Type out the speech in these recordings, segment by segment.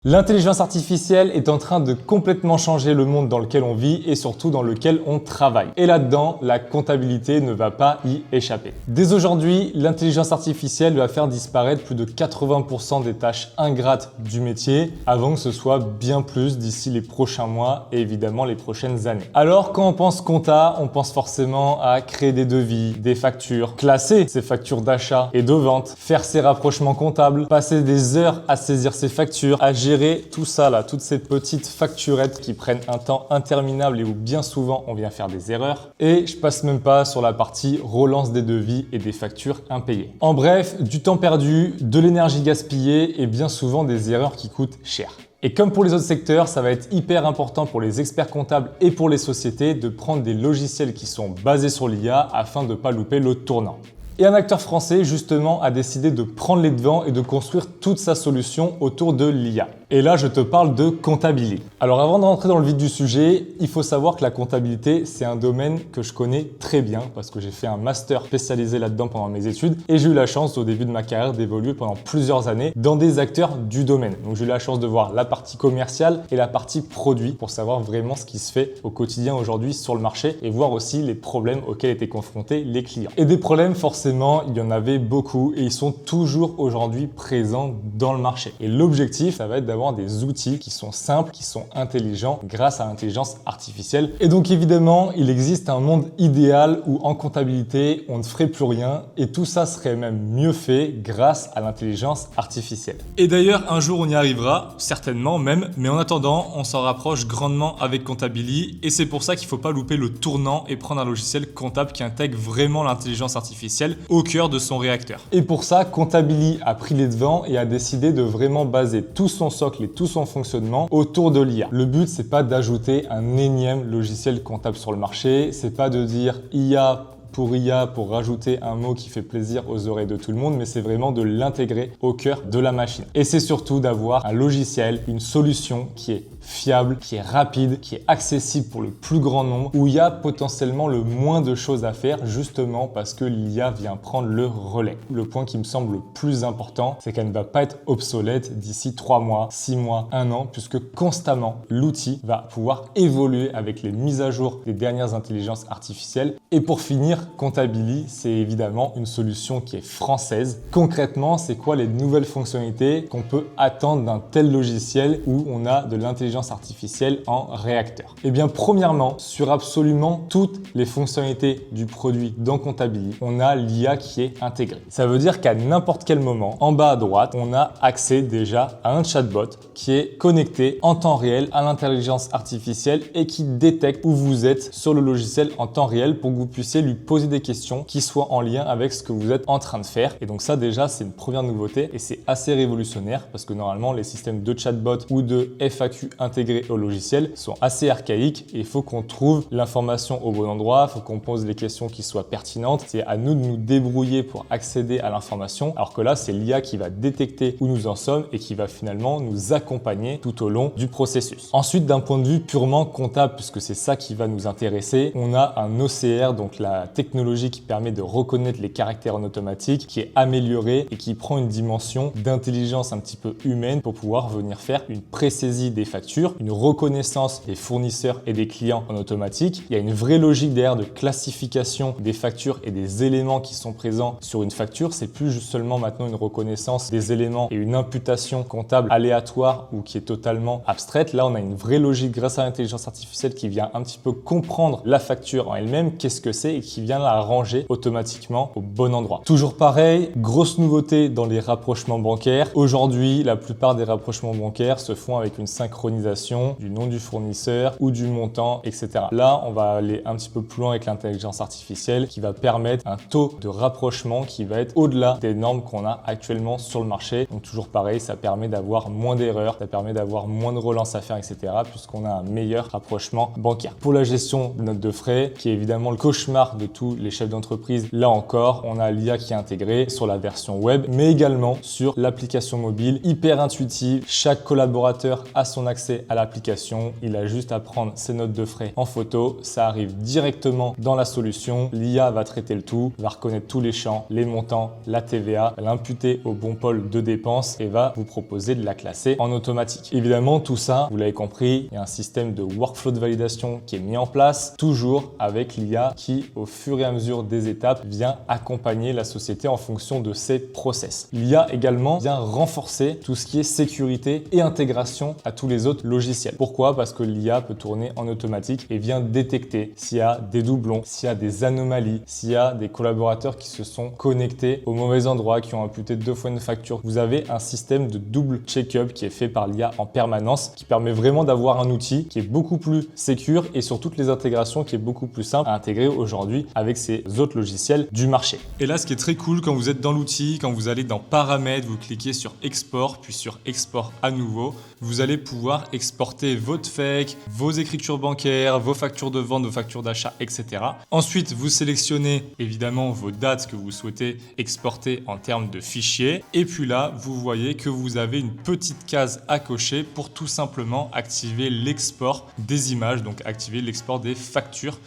L'intelligence artificielle est en train de complètement changer le monde dans lequel on vit et surtout dans lequel on travaille. Et là-dedans, la comptabilité ne va pas y échapper. Dès aujourd'hui, l'intelligence artificielle va faire disparaître plus de 80% des tâches ingrates du métier avant que ce soit bien plus d'ici les prochains mois et évidemment les prochaines années. Alors, quand on pense compta, on pense forcément à créer des devis, des factures, classer ces factures d'achat et de vente, faire ses rapprochements comptables, passer des heures à saisir ces factures, à gérer tout ça là, toutes ces petites facturettes qui prennent un temps interminable et où bien souvent on vient faire des erreurs. Et je passe même pas sur la partie relance des devis et des factures impayées. En bref, du temps perdu, de l'énergie gaspillée et bien souvent des erreurs qui coûtent cher. Et comme pour les autres secteurs, ça va être hyper important pour les experts comptables et pour les sociétés de prendre des logiciels qui sont basés sur l'IA afin de ne pas louper le tournant. Et un acteur français, justement, a décidé de prendre les devants et de construire toute sa solution autour de l'IA. Et là, je te parle de Comptability. Alors avant de rentrer dans le vif du sujet, il faut savoir que la comptabilité, c'est un domaine que je connais très bien parce que j'ai fait un master spécialisé là-dedans pendant mes études et j'ai eu la chance au début de ma carrière d'évoluer pendant plusieurs années dans des acteurs du domaine. Donc j'ai eu la chance de voir la partie commerciale et la partie produit pour savoir vraiment ce qui se fait au quotidien aujourd'hui sur le marché et voir aussi les problèmes auxquels étaient confrontés les clients. Et des problèmes, forcément, il y en avait beaucoup et ils sont toujours aujourd'hui présents dans le marché. Et l'objectif, ça va être d'avoir des outils qui sont simples, qui sont intelligents grâce à l'intelligence artificielle. Et donc évidemment, il existe un monde idéal où en comptabilité, on ne ferait plus rien et tout ça serait même mieux fait grâce à l'intelligence artificielle. Et d'ailleurs, un jour on y arrivera, certainement même, mais en attendant, on s'en rapproche grandement avec Comptability et c'est pour ça qu'il ne faut pas louper le tournant et prendre un logiciel comptable qui intègre vraiment l'intelligence artificielle au cœur de son réacteur. Et pour ça, Comptability a pris les devants et a décidé de vraiment baser tout son socle et tout son fonctionnement autour de l'IA. Le but, c'est pas d'ajouter un énième logiciel comptable sur le marché, c'est pas de dire IA pour rajouter un mot qui fait plaisir aux oreilles de tout le monde, mais c'est vraiment de l'intégrer au cœur de la machine. Et c'est surtout d'avoir un logiciel, une solution qui est fiable, qui est rapide, qui est accessible pour le plus grand nombre, où il y a potentiellement le moins de choses à faire justement parce que l'IA vient prendre le relais. Le point qui me semble le plus important, c'est qu'elle ne va pas être obsolète d'ici 3 mois, 6 mois, 1 an, puisque constamment, l'outil va pouvoir évoluer avec les mises à jour des dernières intelligences artificielles. Et pour finir, Comptability, c'est évidemment une solution qui est française. Concrètement, c'est quoi les nouvelles fonctionnalités qu'on peut attendre d'un tel logiciel où on a de l'intelligence artificielle en réacteur? Eh bien, premièrement, sur absolument toutes les fonctionnalités du produit dans Comptability, on a l'IA qui est intégrée. Ça veut dire qu'à n'importe quel moment, en bas à droite, on a accès déjà à un chatbot qui est connecté en temps réel à l'intelligence artificielle et qui détecte où vous êtes sur le logiciel en temps réel pour que vous puissiez lui poser des questions qui soient en lien avec ce que vous êtes en train de faire. Et donc ça déjà, c'est une première nouveauté et c'est assez révolutionnaire parce que normalement, les systèmes de chatbot ou de FAQ intégrés au logiciel sont assez archaïques et il faut qu'on trouve l'information au bon endroit, il faut qu'on pose les questions qui soient pertinentes. C'est à nous de nous débrouiller pour accéder à l'information, alors que là, c'est l'IA qui va détecter où nous en sommes et qui va finalement nous accompagner tout au long du processus. Ensuite, d'un point de vue purement comptable, puisque c'est ça qui va nous intéresser, on a un OCR, donc la technologie qui permet de reconnaître les caractères en automatique, qui est améliorée et qui prend une dimension d'intelligence un petit peu humaine pour pouvoir venir faire une pré-saisie des factures, une reconnaissance des fournisseurs et des clients en automatique. Il y a une vraie logique derrière de classification des factures et des éléments qui sont présents sur une facture. C'est plus juste seulement maintenant une reconnaissance des éléments et une imputation comptable aléatoire ou qui est totalement abstraite. Là, on a une vraie logique grâce à l'intelligence artificielle qui vient un petit peu comprendre la facture en elle-même, qu'est-ce que c'est et qui vient la ranger automatiquement au bon endroit. Toujours pareil, grosse nouveauté dans les rapprochements bancaires. Aujourd'hui, la plupart des rapprochements bancaires se font avec une synchronisation du nom du fournisseur ou du montant, etc. Là, on va aller un petit peu plus loin avec l'intelligence artificielle qui va permettre un taux de rapprochement qui va être au-delà des normes qu'on a actuellement sur le marché. Donc toujours pareil, ça permet d'avoir moins d'erreurs, ça permet d'avoir moins de relances à faire, etc. puisqu'on a un meilleur rapprochement bancaire. Pour la gestion de notes de frais, qui est évidemment le cauchemar de tous les chefs d'entreprise, là encore, on a l'IA qui est intégrée sur la version web, mais également sur l'application mobile, hyper intuitive. Chaque collaborateur a son accès accès à l'application, il a juste à prendre ses notes de frais en photo, ça arrive directement dans la solution, l'IA va traiter le tout, va reconnaître tous les champs, les montants, la TVA, l'imputer au bon pôle de dépenses et va vous proposer de la classer en automatique. Évidemment, tout ça, vous l'avez compris, il y a un système de workflow de validation qui est mis en place, toujours avec l'IA qui, au fur et à mesure des étapes, vient accompagner la société en fonction de ses process. L'IA également vient renforcer tout ce qui est sécurité et intégration à tous les autres logiciels. Pourquoi? Parce que l'IA peut tourner en automatique et vient détecter s'il y a des doublons, s'il y a des anomalies, s'il y a des collaborateurs qui se sont connectés au mauvais endroit, qui ont imputé 2 fois une facture. Vous avez un système de double check-up qui est fait par l'IA en permanence, qui permet vraiment d'avoir un outil qui est beaucoup plus sécure et sur toutes les intégrations qui est beaucoup plus simple à intégrer aujourd'hui avec ces autres logiciels du marché. Et là, ce qui est très cool quand vous êtes dans l'outil, quand vous allez dans Paramètres, vous cliquez sur Export, puis sur Export à nouveau, vous allez pouvoir exporter votre FEC, vos écritures bancaires, vos factures de vente, vos factures d'achat, etc. Ensuite, vous sélectionnez évidemment vos dates que vous souhaitez exporter en termes de fichiers. Et puis là, vous voyez que vous avez une petite case à cocher pour tout simplement activer l'export des images, donc activer l'export des factures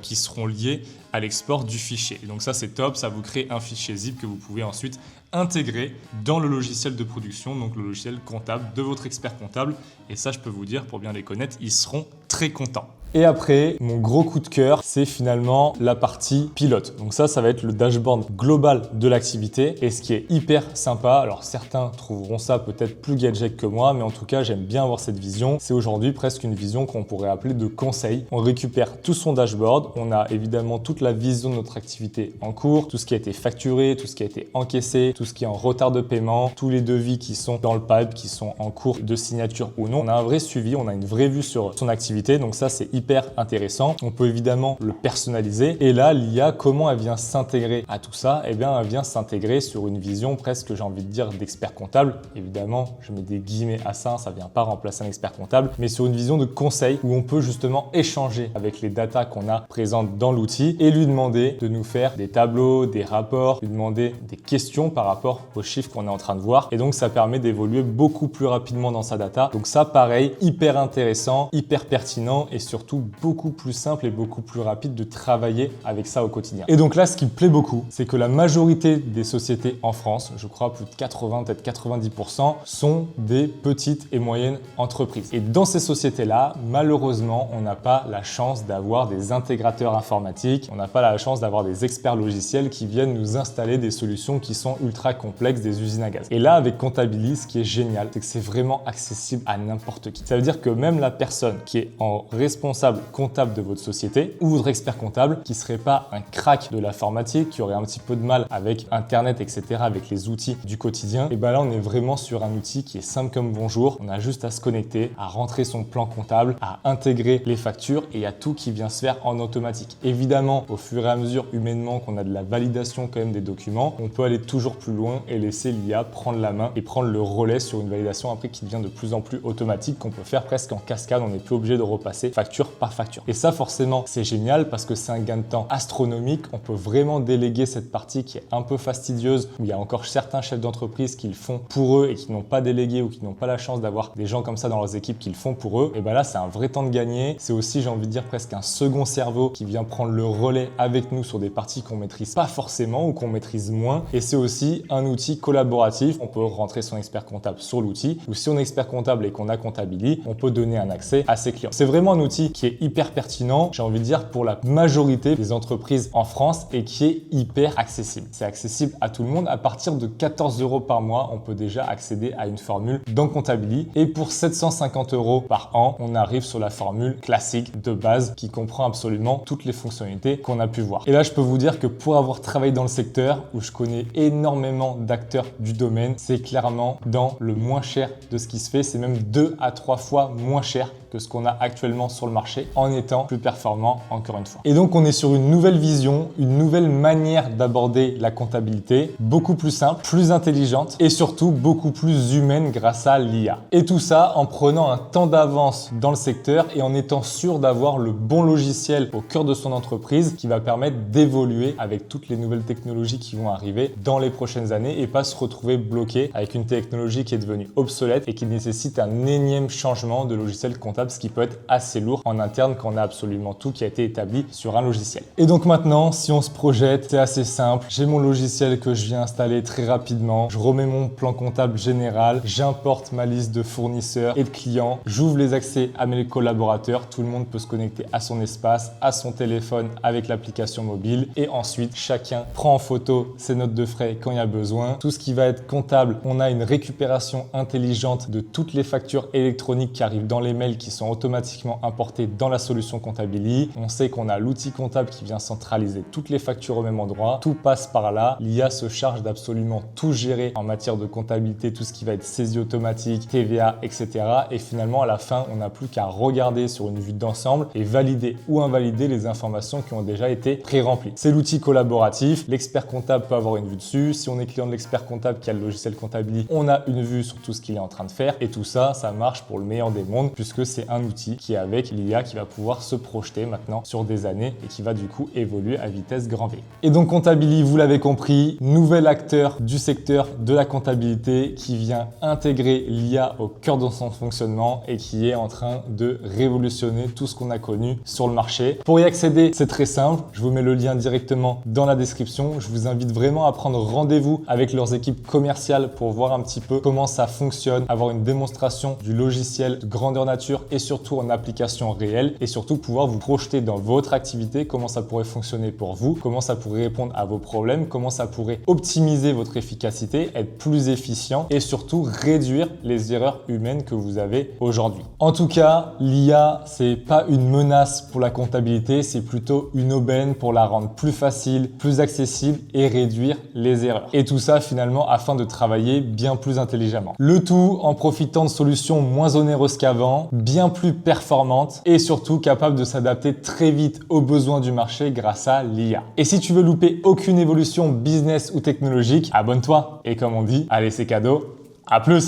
qui seront liées à l'export du fichier. Et donc ça, c'est top, ça vous crée un fichier zip que vous pouvez ensuite intégrer dans le logiciel de production, donc le logiciel comptable de votre expert comptable. Et ça, je peux vous dire, pour bien les connaître, ils seront très contents. Et après, mon gros coup de cœur, c'est finalement la partie pilote. Donc ça va être le dashboard global de l'activité. Et ce qui est hyper sympa, alors certains trouveront ça peut-être plus gadget que moi, mais en tout cas, j'aime bien avoir cette vision. C'est aujourd'hui presque une vision qu'on pourrait appeler de conseil. On récupère tout son dashboard. On a évidemment toute la vision de notre activité en cours, tout ce qui a été facturé, tout ce qui a été encaissé, tout ce qui est en retard de paiement, tous les devis qui sont dans le pipe, qui sont en cours de signature ou non. On a un vrai suivi, on a une vraie vue sur son activité. Donc ça, c'est hyper intéressant. On peut évidemment le personnaliser. Et là, l'IA, comment elle vient s'intégrer à tout ça? Eh bien, elle vient s'intégrer sur une vision presque, j'ai envie de dire, d'expert comptable. Évidemment, je mets des guillemets à ça, ça vient pas remplacer un expert comptable, mais sur une vision de conseil où on peut justement échanger avec les datas qu'on a présentes dans l'outil et lui demander de nous faire des tableaux, des rapports, lui demander des questions par rapport aux chiffres qu'on est en train de voir. Et donc, ça permet d'évoluer beaucoup plus rapidement dans sa data. Donc ça, pareil, hyper intéressant, hyper pertinent et surtout beaucoup plus simple et beaucoup plus rapide de travailler avec ça au quotidien. Et donc là, ce qui me plaît beaucoup, c'est que la majorité des sociétés en France, je crois plus de 80, peut-être 90%, sont des petites et moyennes entreprises. Et dans ces sociétés-là, malheureusement, on n'a pas la chance d'avoir des intégrateurs informatiques, on n'a pas la chance d'avoir des experts logiciels qui viennent nous installer des solutions qui sont ultra complexes, des usines à gaz. Et là, avec Comptabilis, ce qui est génial, c'est que c'est vraiment accessible à n'importe qui. Ça veut dire que même la personne qui est en responsable comptable de votre société ou votre expert comptable qui serait pas un crack de l'informatique, qui aurait un petit peu de mal avec Internet, etc., avec les outils du quotidien, et ben là, on est vraiment sur un outil qui est simple comme bonjour. On a juste à se connecter, à rentrer son plan comptable, à intégrer les factures et à tout qui vient se faire en automatique. Évidemment, au fur et à mesure, humainement, qu'on a de la validation quand même des documents, on peut aller toujours plus loin et laisser l'IA prendre la main et prendre le relais sur une validation après qui devient de plus en plus automatique, qu'on peut faire presque en cascade. On n'est plus obligé de repasser facture par facture. Et ça, forcément, c'est génial parce que c'est un gain de temps astronomique. On peut vraiment déléguer cette partie qui est un peu fastidieuse, où il y a encore certains chefs d'entreprise qui le font pour eux et qui n'ont pas délégué ou qui n'ont pas la chance d'avoir des gens comme ça dans leurs équipes qui le font pour eux. Et ben là, c'est un vrai temps de gagner. C'est aussi, j'ai envie de dire, presque un second cerveau qui vient prendre le relais avec nous sur des parties qu'on maîtrise pas forcément ou qu'on maîtrise moins. Et c'est aussi un outil collaboratif. On peut rentrer son expert comptable sur l'outil, ou si on est expert comptable et qu'on a Comptabilis, on peut donner un accès à ses clients. C'est vraiment un outil qui est hyper pertinent, j'ai envie de dire, pour la majorité des entreprises en France et qui est hyper accessible. C'est accessible à tout le monde. À partir de 14 € par mois, on peut déjà accéder à une formule dans Comptabilis. Et pour 750 € par an, on arrive sur la formule classique de base qui comprend absolument toutes les fonctionnalités qu'on a pu voir. Et là, je peux vous dire que pour avoir travaillé dans le secteur où je connais énormément d'acteurs du domaine, c'est clairement dans le moins cher de ce qui se fait. C'est même 2 à 3 fois moins cher que ce qu'on a actuellement sur le marché. marché en étant plus performant encore une fois. Et donc on est sur une nouvelle vision, une nouvelle manière d'aborder la comptabilité, beaucoup plus simple, plus intelligente et surtout beaucoup plus humaine grâce à l'IA. Et tout ça en prenant un temps d'avance dans le secteur et en étant sûr d'avoir le bon logiciel au cœur de son entreprise qui va permettre d'évoluer avec toutes les nouvelles technologies qui vont arriver dans les prochaines années et pas se retrouver bloqué avec une technologie qui est devenue obsolète et qui nécessite un énième changement de logiciel comptable, ce qui peut être assez lourd en interne quand on a absolument tout qui a été établi sur un logiciel. Et donc maintenant, si on se projette, c'est assez simple. J'ai mon logiciel que je viens installer très rapidement. Je remets mon plan comptable général. J'importe ma liste de fournisseurs et de clients. J'ouvre les accès à mes collaborateurs. Tout le monde peut se connecter à son espace, à son téléphone avec l'application mobile. Et ensuite, chacun prend en photo ses notes de frais quand il y a besoin. Tout ce qui va être comptable, on a une récupération intelligente de toutes les factures électroniques qui arrivent dans les mails qui sont automatiquement importées dans la solution Comptability. On sait qu'on a l'outil comptable qui vient centraliser toutes les factures au même endroit. Tout passe par là. L'IA se charge d'absolument tout gérer en matière de comptabilité, tout ce qui va être saisie automatique, TVA, etc. Et finalement, à la fin, on n'a plus qu'à regarder sur une vue d'ensemble et valider ou invalider les informations qui ont déjà été pré-remplies. C'est l'outil collaboratif. L'expert comptable peut avoir une vue dessus. Si on est client de l'expert comptable qui a le logiciel Comptability, on a une vue sur tout ce qu'il est en train de faire. Et tout ça, ça marche pour le meilleur des mondes puisque c'est un outil qui est avec l'IA qui va pouvoir se projeter maintenant sur des années et qui va du coup évoluer à vitesse grand V. Et donc Comptability, vous l'avez compris, nouvel acteur du secteur de la comptabilité qui vient intégrer l'IA au cœur de son fonctionnement et qui est en train de révolutionner tout ce qu'on a connu sur le marché. Pour y accéder, c'est très simple. Je vous mets le lien directement dans la description. Je vous invite vraiment à prendre rendez-vous avec leurs équipes commerciales pour voir un petit peu comment ça fonctionne, avoir une démonstration du logiciel de grandeur nature et surtout en application réelle et surtout pouvoir vous projeter dans votre activité, comment ça pourrait fonctionner pour vous, comment ça pourrait répondre à vos problèmes, comment ça pourrait optimiser votre efficacité, être plus efficient et surtout réduire les erreurs humaines que vous avez aujourd'hui. En tout cas, l'IA, c'est pas une menace pour la comptabilité, c'est plutôt une aubaine pour la rendre plus facile, plus accessible et réduire les erreurs. Et tout ça finalement afin de travailler bien plus intelligemment. Le tout en profitant de solutions moins onéreuses qu'avant, bien plus performantes et surtout capables de s'adapter très vite aux besoins du marché grâce à l'IA. Et si tu veux louper aucune évolution business ou technologique, abonne-toi. Et comme on dit, allez c'est cadeau, à plus!